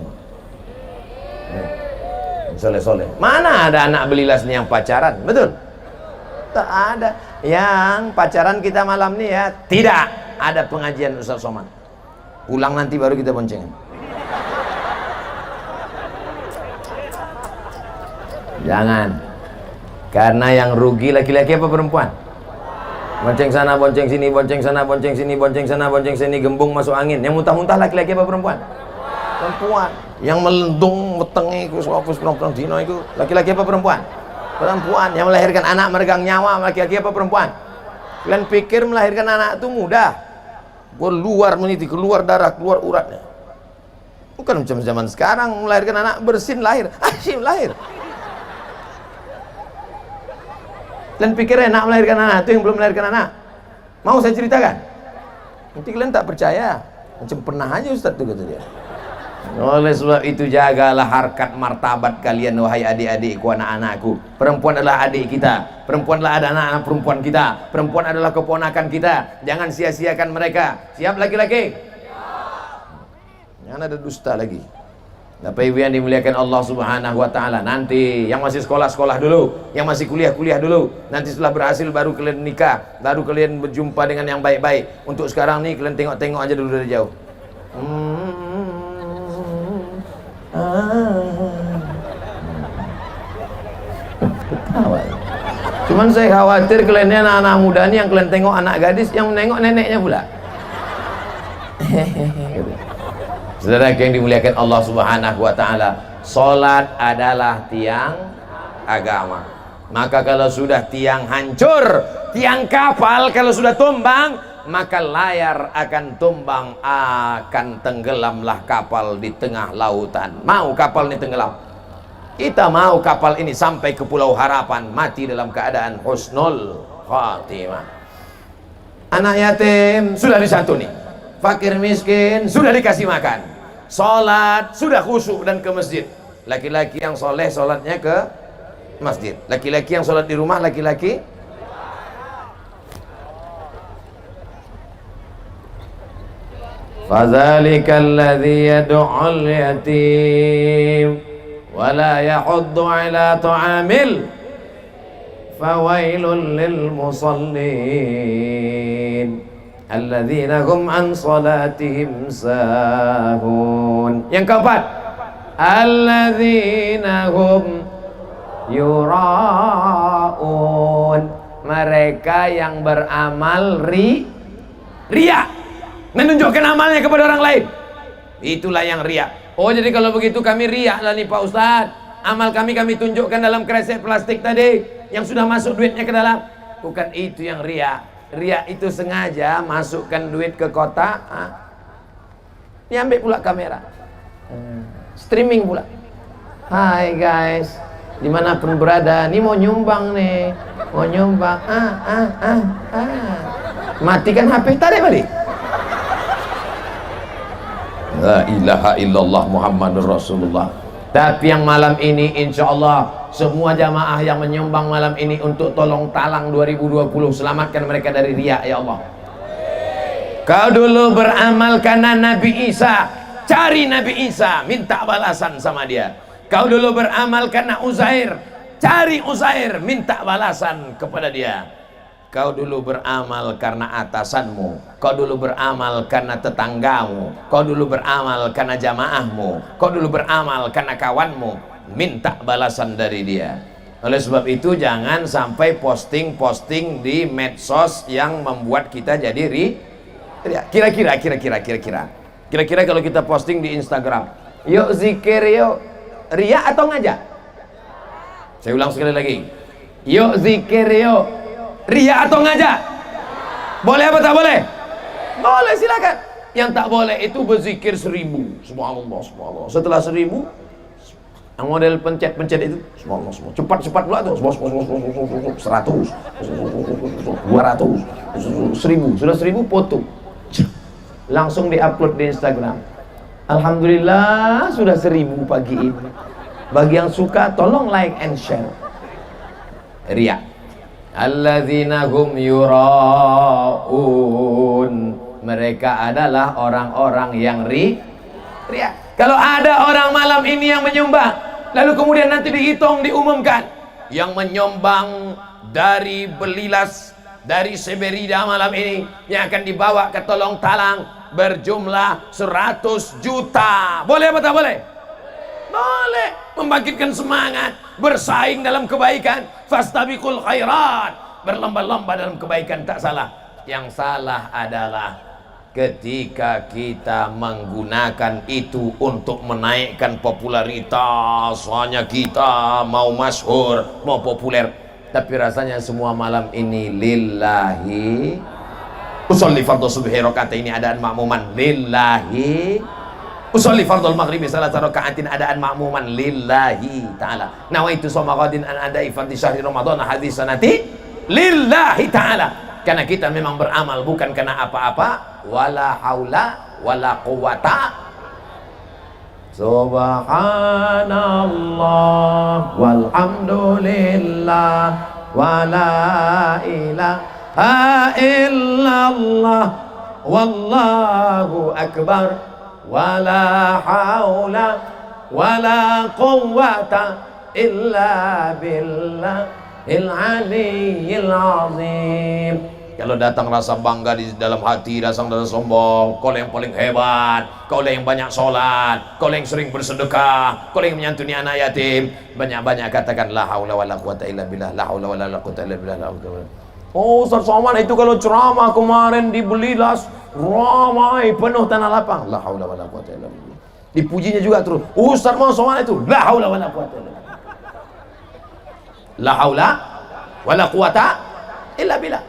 Soleh-soleh. Mana ada anak belilas nih yang pacaran? Betul? Tak ada. Yang pacaran kita malam nih ya, tidak ada pengajian Ustaz Somad. Pulang nanti baru kita boncengan. Jangan. Karena yang rugi laki-laki apa perempuan? Bonceng sana, bonceng sini, bonceng sana, bonceng sini, bonceng sana, bonceng sini, gembung masuk angin. Yang muntah-muntah laki-laki apa perempuan? Perempuan. Yang melendung metengi ku sopus perempuan dino itu laki-laki apa perempuan? Perempuan. Yang melahirkan anak meregang nyawa laki-laki apa perempuan? Kalian pikir melahirkan anak itu mudah? Keluar meniti, keluar darah, keluar uratnya. Bukan macam zaman sekarang melahirkan anak bersin lahir, asyik lahir. Kalian pikir enak melahirkan anak itu yang belum melahirkan anak? Mau saya ceritakan? Nanti kalian tak percaya. Macam pernah aja Ustaz itu kata dia. Oleh sebab itu jagalah harkat martabat kalian wahai adik-adikku, anak-anakku. Perempuan adalah adik kita, perempuan adalah anak-anak perempuan kita, perempuan adalah keponakan kita. Jangan sia-siakan mereka. Siap laki-laki? Jangan ada dusta lagi. Bapak Ibu yang dimuliakan Allah Subhanahu wa taala, nanti yang masih sekolah-sekolah dulu, yang masih kuliah-kuliah dulu, nanti setelah berhasil baru kalian nikah, baru kalian berjumpa dengan yang baik-baik. Untuk sekarang nih kalian tengok-tengok aja dulu dari jauh. Cuman saya khawatir kalian anak-anak muda nih yang kalian tengok anak gadis, yang menengok neneknya pula. Saudara yang dimuliakan Allah Subhanahu wa taala, salat adalah tiang agama. Maka kalau sudah tiang hancur, tiang kapal kalau sudah tumbang, maka layar akan tumbang, akan tenggelamlah kapal di tengah lautan. Mau kapal ini tenggelam? Kita mau kapal ini sampai ke Pulau Harapan, mati dalam keadaan husnul khatimah. Anak yatim sudah disantuni, fakir miskin sudah dikasih makan, sholat sudah khusyuk dan ke masjid. Laki-laki yang soleh sholatnya ke masjid, laki-laki yang sholat di rumah, laki-laki fadzalikal ladzi yad'ul yatim wa la yahuddu ala ta'amil fawailul lil musallin alladzina hum an salatihim sahun. Yang keempat, alladzina hum yura'un, mereka yang beramal riya, menunjukkan amalnya kepada orang lain. Itulah yang riya. Oh, jadi kalau begitu kami riya lah nih Pak Ustadz, amal kami tunjukkan dalam kresek plastik tadi yang sudah masuk duitnya ke dalam. Bukan itu yang riya. Riya itu sengaja masukkan duit ke kotak, diambil pula kamera, streaming pula. Hai guys, dimanapun berada, nih mau nyumbang nih, mau nyumbang, matikan HP tarik balik. La ilaha illallah Muhammadur Rasulullah. Tapi yang malam ini insya Allah semua jamaah yang menyumbang malam ini untuk tolong talang 2020, selamatkan mereka dari riya ya Allah. Kau dulu beramal karena Nabi Isa, cari Nabi Isa, minta balasan sama dia. Kau dulu beramal karena Uzair, cari Uzair, minta balasan kepada dia. Kau dulu beramal karena atasanmu, kau dulu beramal karena tetanggamu, kau dulu beramal karena jamaahmu, kau dulu beramal karena kawanmu, minta balasan dari dia. Oleh sebab itu jangan sampai posting-posting di medsos yang membuat kita jadi kira-kira kalau kita posting di Instagram, yuk zikir yuk, riya atau ngajak? Saya ulang sekali lagi, yuk zikir yuk, riya atau ngajak? Boleh apa tak boleh? Boleh, silakan. Yang tak boleh itu berzikir 1000, subhanallah, subhanallah. Setelah 1000 yang model pencet-pencet itu subhanallah, subhanallah. Cepat-cepat pula tuh 100, 200, 1000. Sudah 1000 foto langsung diupload di Instagram. Alhamdulillah sudah 1000 pagi ini. Bagi yang suka tolong like and share. Riya. Alladzina hum yura'un, mereka adalah orang-orang yang riya. Kalau ada orang malam ini yang menyumbang, lalu kemudian nanti dihitung, diumumkan, yang menyumbang dari Belilas, dari Seberida malam ini, yang akan dibawa ke Tolong Talang berjumlah 100 juta. Boleh apa tak boleh? boleh membangkitkan semangat, bersaing dalam kebaikan, fastabiqul khairat, berlomba-lomba dalam kebaikan, tak salah. Yang salah adalah ketika kita menggunakan itu untuk menaikkan popularitas, hanya kita mau masyhur, mau populer, tapi rasanya semua malam ini lillahi. Usolli fardhu subhi rakaatain adaan makmuman lillahi. Usolli fardhu maghribi salasa rakaatin adaan makmuman lillahi ta'ala. Nawaitu shoma ghadin an adai fardhi syahri ramadhan hadis sanati lillahi ta'ala. Karena kita memang beramal bukan karena apa-apa. Wala haula wala quwata. Subhanallah walhamdulillah wala ilaha illallah wallahu akbar wala haula wala quwata illa billahil aliyyil azim. Kalau datang rasa bangga di dalam hati, datang rasa sombong, kau yang paling hebat, kau yang banyak sholat, kau yang sering bersedekah, kau yang menyantuni anak yatim, banyak-banyak katakan la haula wala quwata illa billah, la haula wala quwata illa billah, la haula. Oh Ustaz Somad itu kalau ceramah kemarin di Belilas ramai penuh tanah lapang, la haula wala quwata illa billah. Dipujinya juga terus. Ustaz mau Somad itu la haula wala quwata illa billah. La haula wala quwata illa billah.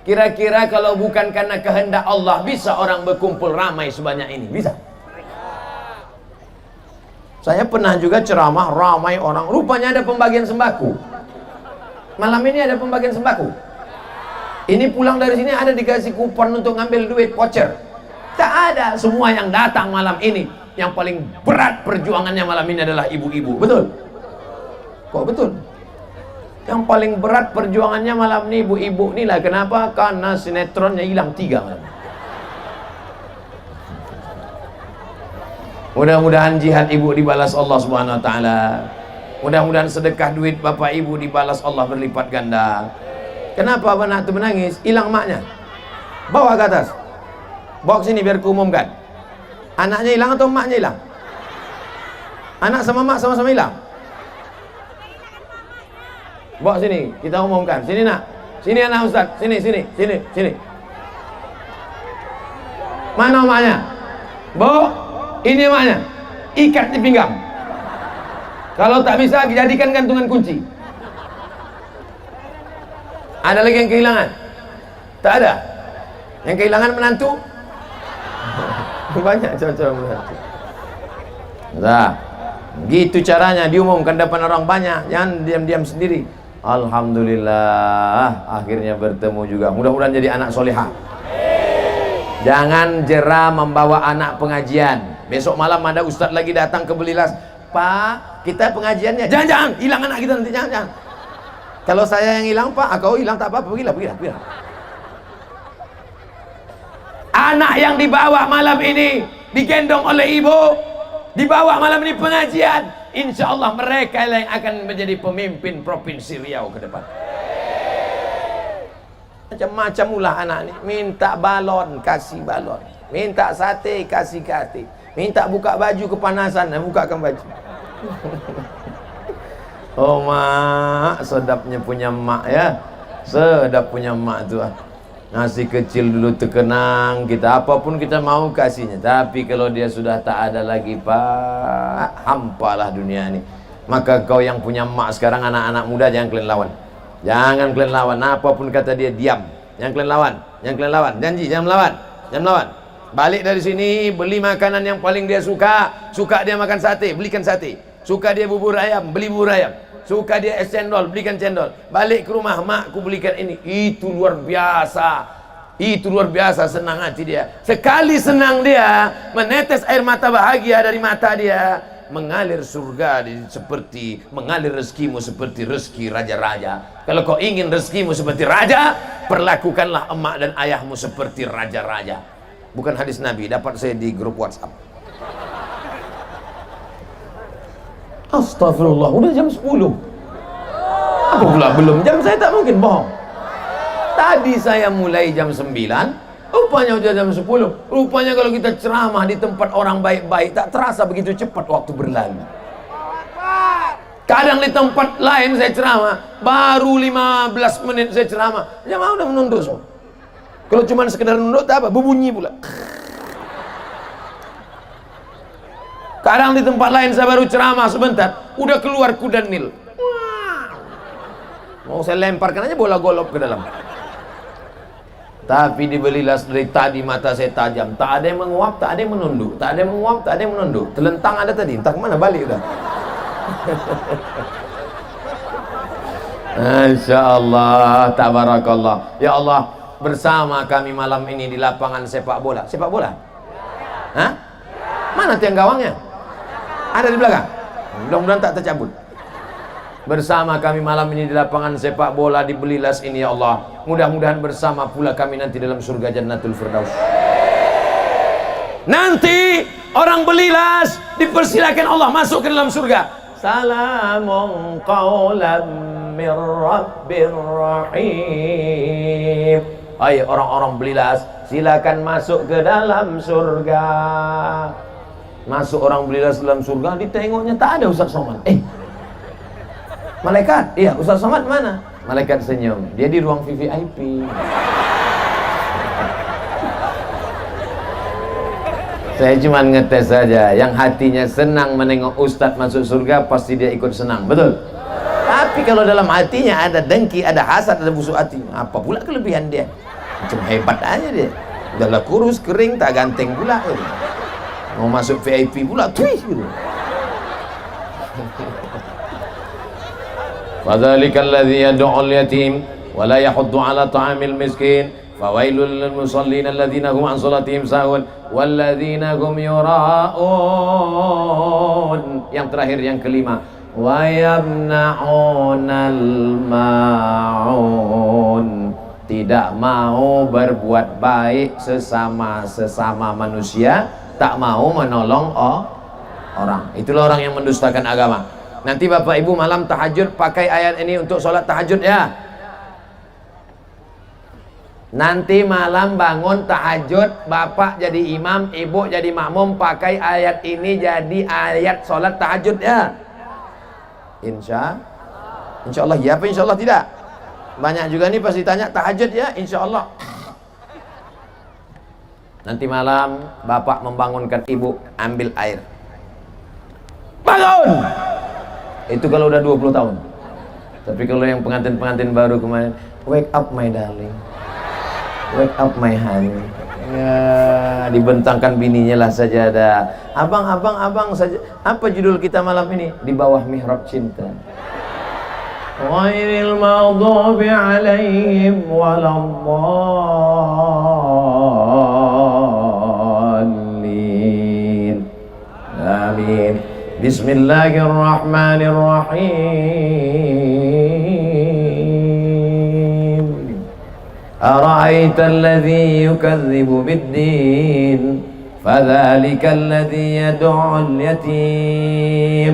Kira-kira kalau bukan karena kehendak Allah, bisa orang berkumpul ramai sebanyak ini? Bisa? Saya pernah juga ceramah ramai orang, rupanya ada pembagian sembako. Malam ini ada pembagian sembako. Ini pulang dari sini ada dikasih kupon untuk ngambil duit voucher. Tak ada. Semua yang datang malam ini, yang paling berat perjuangannya malam ini adalah ibu-ibu. Betul? Kok betul? Yang paling berat perjuangannya malam ini ibu-ibu inilah. Kenapa? Karena sinetronnya hilang 3 malam. Mudah-mudahan jihad ibu dibalas Allah Subhanahu wa taala. Mudah-mudahan sedekah duit bapak ibu dibalas Allah berlipat ganda. Kenapa anak itu menangis? Hilang maknya. Bawa ke atas. Bawa ke sini biar kuumumkan. Anaknya hilang atau maknya hilang? Anak sama mak sama-sama hilang. Bawa sini, kita umumkan. Sini nak, sini anak Ustaz, sini. Mana maknya? Bawa, ini maknya. Ikat di pinggang. Kalau tak bisa, jadikan gantungan kunci. Ada lagi yang kehilangan? Tak ada. Yang kehilangan menantu? Banyak cowok-cowok menantu. Nah, gitu caranya diumumkan depan orang banyak. Jangan diam-diam sendiri. Alhamdulillah akhirnya bertemu juga. Mudah-mudahan jadi anak solehah. Jangan jera membawa anak pengajian. Besok malam ada ustadz lagi datang ke Belilas. Pak, kita pengajiannya. Jangan, hilang anak kita nanti, jangan. Kalau saya yang hilang, Pak, kau hilang tak apa-apa, pergilah. Anak yang dibawa malam ini digendong oleh ibu, dibawa malam ini pengajian. Insya Allah mereka yang akan menjadi pemimpin Provinsi Riau ke depan. Macam-macam ulah anak ini. Minta balon, kasih balon. Minta sate, kasih sate. Minta buka baju kepanasan, bukakan baju. Oh mak, sedapnya punya mak ya. Sedap punya mak tu. Nasi kecil dulu terkenang, kita apapun kita mau kasihnya. Tapi kalau dia sudah tak ada lagi, Pak, hampalah dunia ini. Maka kau yang punya mak sekarang, anak-anak muda, jangan kalian lawan. Jangan kalian lawan, apapun kata dia, diam. Jangan kalian lawan, janji, jangan melawan. Balik dari sini, beli makanan yang paling dia suka. Suka dia makan sate, belikan sate. Suka dia bubur ayam, beli bubur ayam. Suka dia es cendol, belikan cendol. Balik ke rumah, makku belikan ini. Itu luar biasa senang hati dia. Sekali senang dia, menetes air mata bahagia dari mata dia, mengalir surga seperti mengalir rezekimu seperti rezeki raja-raja. Kalau kau ingin rezekimu seperti raja, perlakukanlah emak dan ayahmu seperti raja-raja. Bukan hadis Nabi, dapat saya di grup WhatsApp. Astagfirullah, udah jam 10. Apa pula belum? Jam saya tak mungkin bohong. Tadi saya mulai jam 9, rupanya udah jam 10. Rupanya kalau kita ceramah di tempat orang baik-baik, tak terasa begitu cepat waktu berlalu. Kadang di tempat lain saya ceramah, baru 15 menit saya ceramah, jamaah udah menunduk semua. Kalau cuma sekedar nunduk, tak apa, berbunyi pula. Kadang di tempat lain saya baru ceramah sebentar, udah keluar kuda Nil. Mau saya lemparkan aja bola golop ke dalam. Tapi dibelilah dari tadi mata saya tajam, tak ada yang menguap, tak ada yang menunduk, tak ada yang menguap, tak ada yang menunduk. Telentang ada tadi, entah kemana balik udah. Insya Allah, tabarakallah. Ya Allah, bersama kami malam ini di lapangan sepak bola. Sepak bola? Hah? Mana tiang gawangnya? Ada di belakang? Mudah-mudahan tak tercabut. Bersama kami malam ini di lapangan sepak bola di Belilas ini, ya Allah. Mudah-mudahan bersama pula kami nanti dalam surga Jannatul Firdaus. Nanti orang Belilas dipersilakan Allah masuk ke dalam surga. Salamun qawlan min rabbir rahim. Hai orang-orang Belilas, silakan masuk ke dalam surga. Masuk orang Belilas dalam surga, ditengoknya tak ada Ustaz Somad. Malaikat, iya Ustaz Somad mana? Malaikat senyum, dia di ruang VVIP. Saya cuma ngetes saja. Yang hatinya senang menengok Ustadz masuk surga, pasti dia ikut senang, betul? Tapi kalau dalam hatinya ada dengki, ada hasad, ada busuk hati, apa pula kelebihan dia? Cuma hebat aja dia. Udahlah kurus, kering, tak ganteng pula. Mau masuk VIP pula, tuih gitu. Fadzalikal ladzi yad'ul yatim wa la yahuddu 'ala ta'amil miskin. Fawailul lil musallin alladzina hum an salatihim sahun walladzina hum yura'un. Yang terakhir, yang kelima, wa yamna'unal ma'un. Tidak mau berbuat baik sesama manusia, tak mau menolong orang. Itulah orang yang mendustakan agama. Nanti Bapak Ibu malam tahajud pakai ayat ini untuk sholat tahajud ya. Nanti malam bangun tahajud, bapak jadi imam, ibu jadi makmum, pakai ayat ini jadi ayat sholat tahajud ya. Insya Allah ya, apa insya Allah tidak? Banyak juga nih pasti tanya tahajud ya, insya Allah. Nanti malam bapak membangunkan ibu, ambil air, bangun. Itu kalau udah 20 tahun. Tapi kalau yang pengantin baru kemarin, wake up my darling, wake up my honey. Ya, dibentangkan bininya lah saja ada. Abang saja. Apa judul kita malam ini? Di bawah mihrab cinta. Ghairil maghdubi alaihim waladdallin. Amin. Bismillahirrahmanirrahim. أرأيت الذي يكذب بالدين فذلك الذي يدعو اليتيم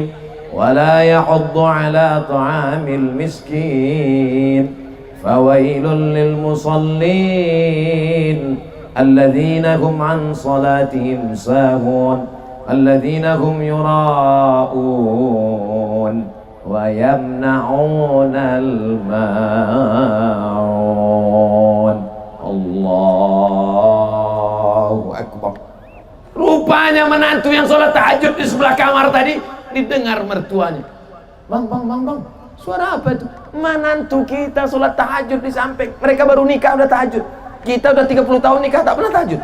ولا يحض على طعام المسكين فويل للمصلين الذين هم عن صلاتهم ساهون الذين هم يراءون ويمنعون الماعون. Allahu Akbar. Rupanya menantu yang sholat tahajud di sebelah kamar tadi didengar mertuanya. Bang, suara apa itu? Menantu kita sholat tahajud di samping. Mereka baru nikah udah tahajud. Kita udah 30 tahun nikah tak pernah tahajud.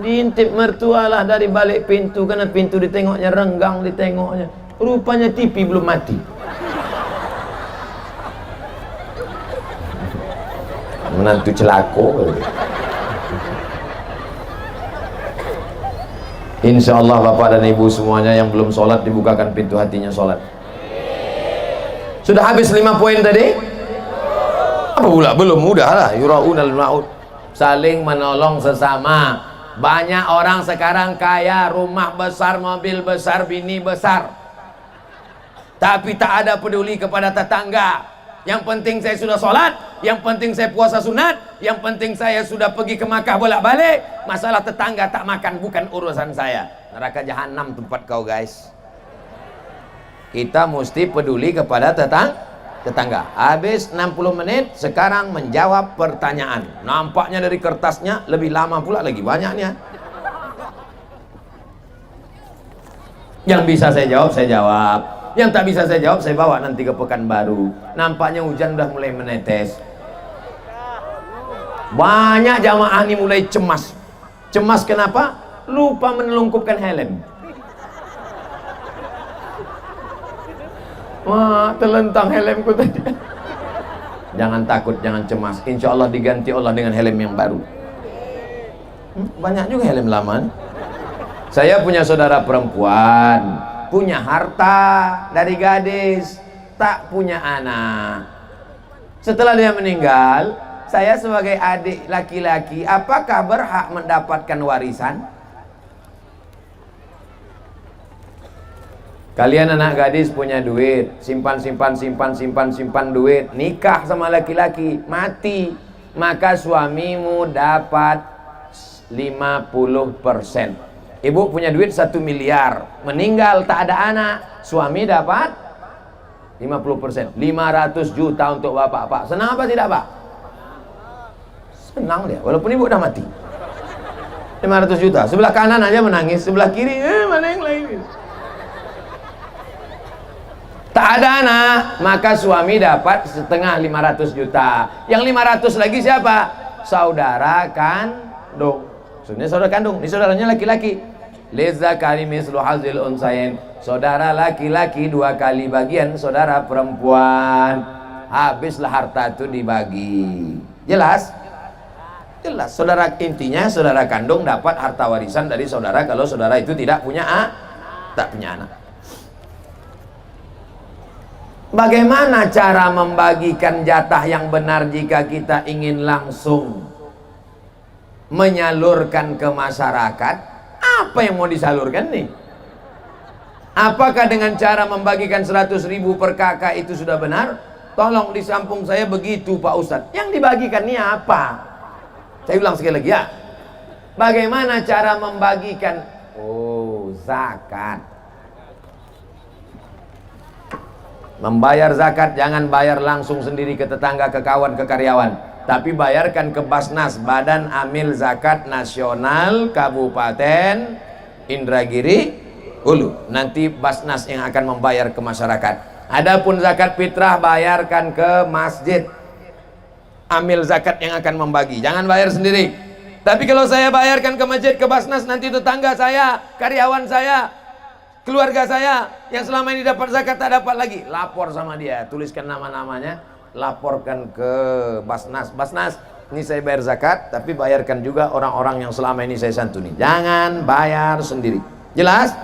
Diintip mertua lah dari balik pintu, karena pintu ditengoknya renggang, ditengoknya. Rupanya TV belum mati. Menantu celako. Insya Allah Bapak dan Ibu semuanya yang belum sholat, dibukakan pintu hatinya sholat. Sudah habis 5 poin tadi? Apa pula? Belum, mudah lah. Yura'unal ma'ud. Saling menolong sesama. Banyak orang sekarang kaya, rumah besar, mobil besar, bini besar, tapi tak ada peduli kepada tetangga. Yang penting saya sudah sholat, yang penting saya puasa sunat, yang penting saya sudah pergi ke Makkah bolak-balik. Masalah tetangga tak makan bukan urusan saya. Neraka jahanam tempat kau guys. kita mesti peduli kepada tetangga. Habis 60 menit, sekarang menjawab pertanyaan. Nampaknya dari kertasnya lebih lama pula lagi banyaknya. Yang bisa saya jawab, saya jawab. Yang tak bisa saya jawab, saya bawa nanti ke Pekanbaru. Nampaknya hujan udah mulai menetes. Banyak jamaah ini mulai cemas. Cemas kenapa? Lupa menelungkupkan helm. Wah, terlentang helmku tadi. Jangan takut, jangan cemas. Insya Allah diganti Allah dengan helm yang baru. Banyak juga helm lama. Saya punya saudara perempuan, punya harta dari gadis, tak punya anak. Setelah dia meninggal, saya sebagai adik laki-laki, apakah berhak mendapatkan warisan? Kalian anak gadis punya duit, simpan duit, nikah sama laki-laki, mati, maka suamimu dapat 50%. Ibu punya duit 1 miliar, meninggal tak ada anak, suami dapat 50%, 500 juta untuk bapak. Pak, senang apa tidak, Pak? Senang dia, walaupun ibu udah mati. 500 juta, sebelah kanan aja menangis, sebelah kiri, mana yang lain? Tak ada anak, maka suami dapat setengah 500 juta. Yang 500 lagi siapa? Saudara kandung. Maksudnya saudara kandung, ini saudaranya laki-laki. Lizzakari mislu hazil unsayin. Saudara laki-laki 2 kali bagian saudara perempuan. Habislah harta itu dibagi. Jelas? Jelas. Saudara intinya saudara kandung dapat harta warisan dari saudara kalau saudara itu tidak punya tak punya anak. Bagaimana cara membagikan jatah yang benar jika kita ingin langsung menyalurkan ke masyarakat? Apa yang mau disalurkan nih? Apakah dengan cara membagikan 100.000 per kakak itu sudah benar? Tolong di kampung saya begitu Pak Ustadz. Yang dibagikan ini apa? Saya ulang sekali lagi ya. Bagaimana cara membagikan? Oh, zakat. Membayar zakat jangan bayar langsung sendiri ke tetangga, ke kawan, ke karyawan, tapi bayarkan ke Basnas, Badan Amil Zakat Nasional Kabupaten Indragiri Hulu. Nanti Basnas yang akan membayar ke masyarakat. Adapun zakat fitrah bayarkan ke masjid, Amil Zakat yang akan membagi. Jangan bayar sendiri. Tapi kalau saya bayarkan ke masjid, ke Basnas, nanti tetangga saya, karyawan saya, keluarga saya yang selama ini dapat zakat tak dapat lagi, lapor sama dia, tuliskan nama-namanya, laporkan ke Basnas. Basnas, ini saya bayar zakat, tapi bayarkan juga orang-orang yang selama ini saya santuni. Jangan bayar sendiri. Jelas?